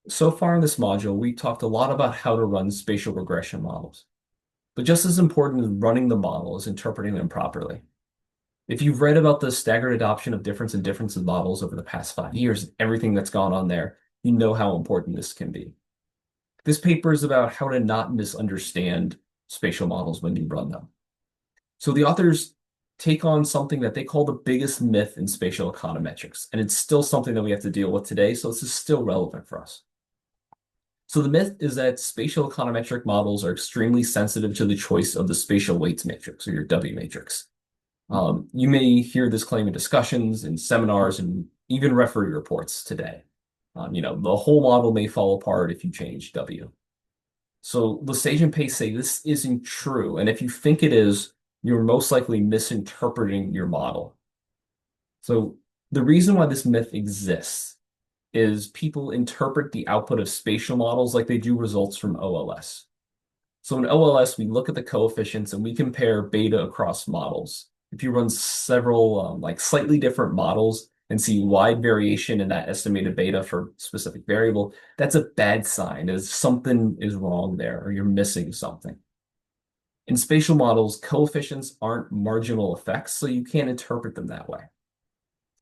So far in this module, we talked a lot about how to run spatial regression models. But just as important as running the model is interpreting them properly. If you've read about the staggered adoption of difference in models over the past 5 years, everything that's gone on there, you know how important this can be. This paper is about how to not misunderstand spatial models when you run them. So the authors take on something that they call the biggest myth in spatial econometrics, and it's still something that we have to deal with today, so this is still relevant for us. So the myth is that spatial econometric models are extremely sensitive to the choice of the spatial weights matrix or your W matrix. You may hear this claim in discussions, in seminars, and even referee reports today. The whole model may fall apart if you change W. So Lesage and Pace say this isn't true, and if you think it is, you're most likely misinterpreting your model. So the reason why this myth exists is people interpret the output of spatial models like they do results from OLS. So in OLS, we look at the coefficients and we compare beta across models. If you run several like slightly different models and see wide variation in that estimated beta for specific variable, that's a bad sign, as something is wrong there or you're missing something. In spatial models, coefficients aren't marginal effects, so you can't interpret them that way.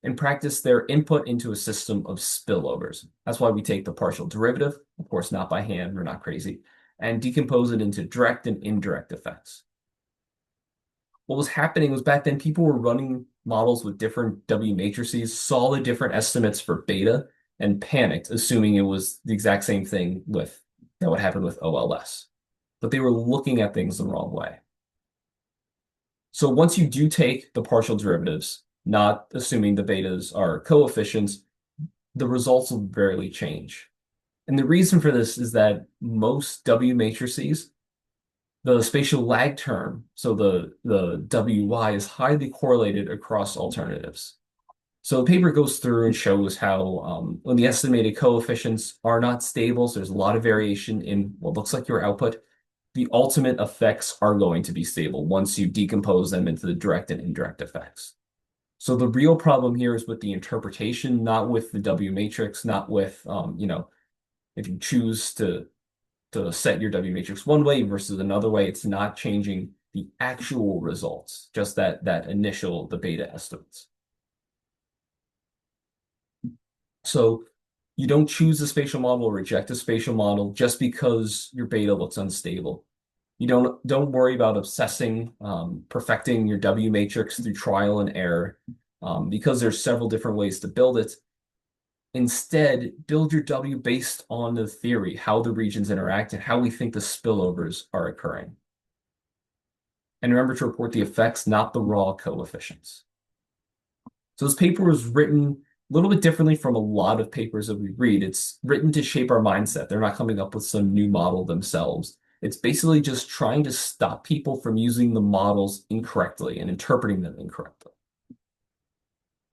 In practice, they're input into a system of spillovers. That's why we take the partial derivative, of course, not by hand, we're not crazy, and decompose it into direct and indirect effects. What was happening was back then people were running models with different W matrices, saw the different estimates for beta, and panicked, assuming it was the exact same thing with that would happen with OLS. But they were looking at things the wrong way. So once you do take the partial derivatives, not assuming the betas are coefficients, the results will barely change. And the reason for this is that most W matrices, the spatial lag term, so the WY is highly correlated across alternatives. So the paper goes through and shows how when the estimated coefficients are not stable, so there's a lot of variation in what looks like your output, the ultimate effects are going to be stable once you decompose them into the direct and indirect effects. So the real problem here is with the interpretation, not with the W matrix, not with, if you choose to set your W matrix one way versus another way, it's not changing the actual results, just that initial, the beta estimates. So you don't choose a spatial model or reject a spatial model just because your beta looks unstable. You don't worry about obsessing, perfecting your W matrix through trial and error, because there's several different ways to build it. Instead, build your W based on the theory, how the regions interact and how we think the spillovers are occurring. And remember to report the effects, not the raw coefficients. So this paper was written a little bit differently from a lot of papers that we read. It's written to shape our mindset. They're not coming up with some new model themselves. It's basically just trying to stop people from using the models incorrectly and interpreting them incorrectly.